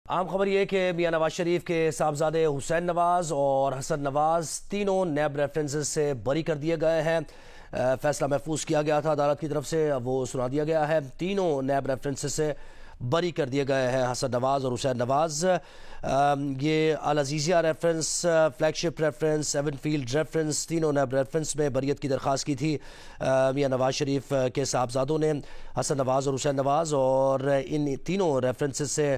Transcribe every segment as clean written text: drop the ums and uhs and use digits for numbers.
عام خبر یہ کہ میاں نواز شریف کے صاحبزادے حسین نواز اور حسن نواز تینوں نیب ریفرنسز سے بری کر دیے گئے ہیں۔ فیصلہ محفوظ کیا گیا تھا عدالت کی طرف سے، اب وہ سنا دیا گیا ہے۔ تینوں نیب ریفرنسز سے بری کر دیے گئے ہیں حسن نواز اور حسین نواز۔ یہ العزیزیہ ریفرنس، فلیگ شپ ریفرنس، ایون فیلڈ ریفرنس، تینوں نیب ریفرنس میں بریت کی درخواست کی تھی میاں نواز شریف کے صاحبزادوں نے، حسن نواز اور حسین نواز، اور ان تینوں ریفرنسز سے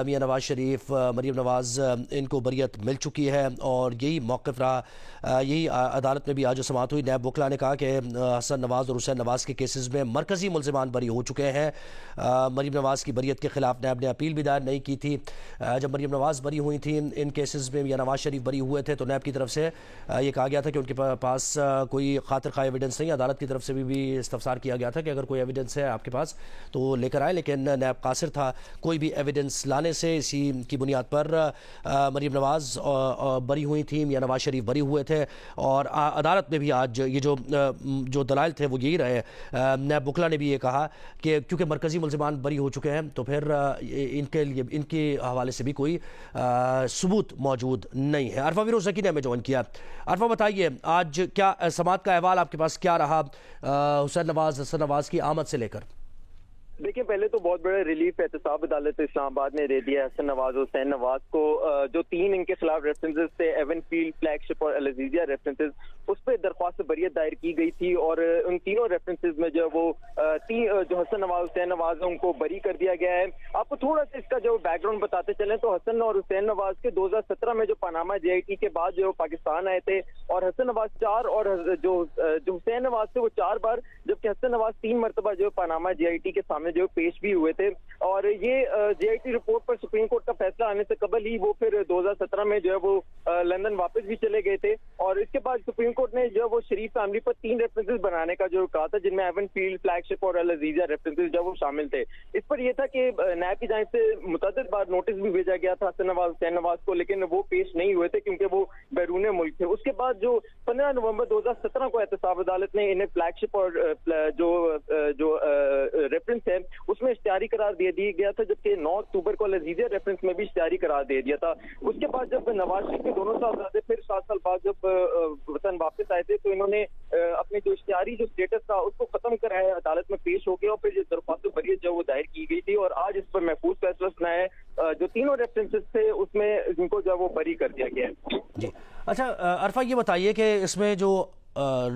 میاں نواز شریف، مریم نواز، ان کو بریت مل چکی ہے، اور یہی موقف رہا۔ یہی عدالت میں بھی آج جو سماعت ہوئی، نیب وکلا نے کہا کہ حسن نواز اور حسین نواز کے کیسز میں مرکزی ملزمان بری ہو چکے ہیں۔ مریم نواز کی بریت کے خلاف نیب نے اپیل بھی دائر نہیں کی تھی۔ جب مریم نواز بری ہوئی تھیں ان کیسز میں، میاں نواز شریف بری ہوئے تھے، تو نیب کی طرف سے یہ کہا گیا تھا کہ ان کے پاس کوئی خاطر خواہ ایویڈنس نہیں۔ عدالت کی طرف سے بھی استفسار کیا گیا تھا کہ اگر کوئی ایویڈنس ہے آپ کے پاس تو لے کر آئے، لیکن نیب قاصر تھا کوئی بھی ایویڈنس لانے سے۔ اسی کی بنیاد پر مریم نواز بری ہوئی تھیں، میاں نواز شریف بری ہوئے تھے، اور عدالت میں بھی آج یہ جو دلائل تھے وہ یہی رہے۔ نیب وکلا نے بھی یہ کہا کہ کیونکہ مرکزی ملزمان بری ہو چکے ہیں تو پھر ان کے لیے ان کے حوالے سے بھی کوئی ثبوت موجود نہیں ہے۔ عرفہ فیروزکی نے ہمیں جوائن کیا۔ عرفہ بتائیے، آج کیا سماعت کا احوال آپ کے پاس کیا رہا حسین نواز، حسن نواز کی آمد سے لے کر؟ دیکھیں، پہلے تو بہت بڑا ریلیف احتساب عدالت اسلام آباد نے دے دیا حسن نواز اور حسین نواز کو۔ جو تین ان کے خلاف ریفرنسز تھے، ایون فیلڈ، فلیگ شپ اور العزیزیہ ریفرنسز، اس پہ درخواست بریت دائر کی گئی تھی، اور ان تینوں ریفرنسز میں جو حسن نواز حسین نواز ہیں ان کو بری کر دیا گیا ہے۔ آپ کو تھوڑا سا اس کا جو بیک گراؤنڈ بتاتے چلیں تو حسن اور حسین نواز کے 2017 میں جو پاناما جے آئی ٹی کے بعد جو پاکستان آئے تھے، اور حسن نواز 4 اور جو حسین نواز تھے وہ 4 بار، جبکہ حسن نواز 3 مرتبہ جو پاناما جے آئی ٹی کے سامنے جو پیش بھی ہوئے تھے۔ اور یہ جے آئی ٹی رپورٹ پر سپریم کورٹ کا فیصلہ آنے سے قبل ہی وہ پھر 2017 میں جو ہے وہ لندن واپس بھی چلے گئے تھے، اور اس کے بعد سپریم کورٹ نے جو وہ شریف فیملی پر 3 ریفرنسز بنانے کا جو کہا تھا، جن میں ایون فیلڈ، فلیگ شپ اور العزیزیہ ریفرنسز جو وہ شامل تھے۔ اس پر یہ تھا کہ نیب کی جانب سے متعدد بار نوٹس بھی بھیجا گیا تھا حسن نواز حسین نواز کو، لیکن وہ پیش نہیں ہوئے تھے کیونکہ وہ بیرون ملک تھے۔ اس کے بعد جو 15 نومبر 2017 کو احتساب عدالت نے انہیں فلیگ شپ اور جو ریفرنس ہے اس میں اشتہاری قرار دے دیا گیا تھا، جبکہ 9 اکتوبر کو العزیزیہ ریفرنس میں بھی اشتہاری قرار دے دیا تھا۔ اس کے بعد جب نواز شریف کے دونوں صاحبزادے پھر 7 سال بعد جب وطن واپس آئے تھے تو انہوں نے اپنے جو اشتہاری جو اسٹیٹس تھا اس کو ختم کرایا، عدالت میں پیش ہو گیا، اور پھر درخواست بریت جو وہ دائر کی گئی تھی، اور آج اس پر محفوظ فیصلہ سنایا ہے۔ جو تینوں ریفرنسز تھے اس میں ان کو جو وہ بری کر دیا گیا ہے۔ جی اچھا عرفہ، یہ بتائیے کہ اس میں جو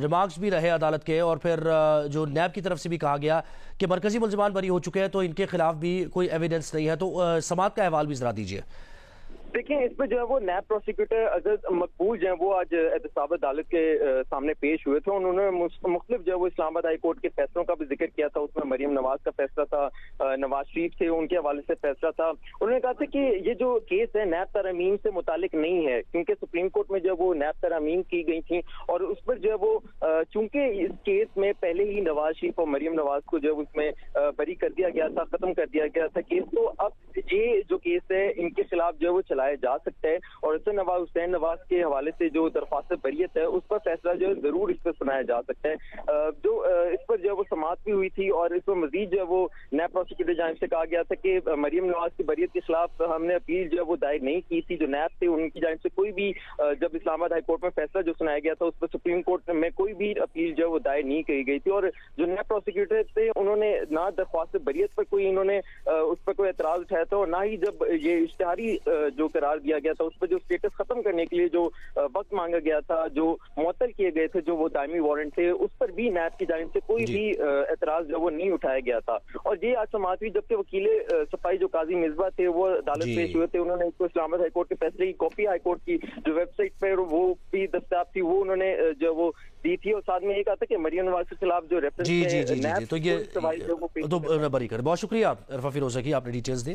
ریمارکس بھی رہے عدالت کے، اور پھر جو نیب کی طرف سے بھی کہا گیا کہ مرکزی ملزمان بری ہو چکے ہیں تو ان کے خلاف بھی کوئی ایویڈنس نہیں ہے، تو سماعت کا احوال بھی ذرا دیجیے۔ دیکھیں، اس میں جو ہے وہ نیب پروسیکیوٹر عزت مقبول جو ہیں وہ آج احتساب عدالت کے سامنے پیش ہوئے تھے۔ انہوں نے مختلف جو ہے وہ اسلام آباد ہائی کورٹ کے فیصلوں کا بھی ذکر کیا تھا، اس میں مریم نواز کا فیصلہ تھا، نواز شریف سے ان کے حوالے سے فیصلہ تھا۔ انہوں نے کہا تھا کہ یہ جو کیس ہے نیب ترامیم سے متعلق نہیں ہے، کیونکہ سپریم کورٹ میں جو ہے وہ نیب ترامیم کی گئی تھیں، اور اس پر جو ہے وہ چونکہ اس کیس میں پہلے ہی نواز شریف اور مریم نواز کو جو ہے اس میں بری کر دیا گیا تھا، ختم کر دیا گیا تھا کیس، تو اب یہ جو کیس ہے ان کے خلاف جو ہے وہ چلایا جا سکتا ہے، اور حسن نواز حسین نواز کے حوالے سے جو درخواست بریت ہے اس پر فیصلہ جو ہے ضرور اس پر سنایا جا سکتا ہے۔ جو اس پر جو ہے وہ سماعت بھی ہوئی تھی، اور اس پر مزید جو ہے وہ نیب پروسیکیوٹر جانب سے کہا گیا تھا کہ مریم نواز کی بریت کے خلاف ہم نے اپیل جو ہے وہ دائر نہیں کی تھی۔ جو نیب تھے ان کی جانب سے کوئی بھی جب اسلام آباد ہائی کورٹ میں فیصلہ جو سنایا گیا تھا اس پر سپریم کورٹ میں کوئی بھی اپیل جو ہے وہ دائر نہیں کی گئی تھی، اور جو نیب پروسیکیوٹر تھے انہوں نے نہ درخواست بریت پر کوئی انہوں نے اس پر کوئی اعتراض اٹھایا تھا، اور نہ ہی جب یہ اشتہاری جو قرار دیا گیا تھا اس پر جو اسٹیٹس ختم کرنے کے لیے جو وقت مانگا گیا تھا، جو معطل کیے گئے تھے جو وہ دائمی وارنٹ تھے، اس پر بھی نیب کی جانب سے کوئی بھی اعتراض جو وہ نہیں اٹھایا گیا تھا۔ اور یہ آج سماعت ہوئی جبکہ وکیل صفائی جو قاضی مصباح تھے وہ عدالت پیش ہوئے تھے۔ انہوں نے اس کو اسلام آباد ہائی کورٹ کے فیصلے کی کاپی ہائی کورٹ کی جو ویب سائٹ پر وہ بھی دستیاب تھی وہ انہوں نے جو وہ دی تھی، اور ساتھ میں یہ کہا تھا کہ مریم نواز کے خلاف جو ریفرنس تو یہ بری کر۔ بہت شکریہ عرفہ فیروزکی، آپ نے ڈیٹیلز دی۔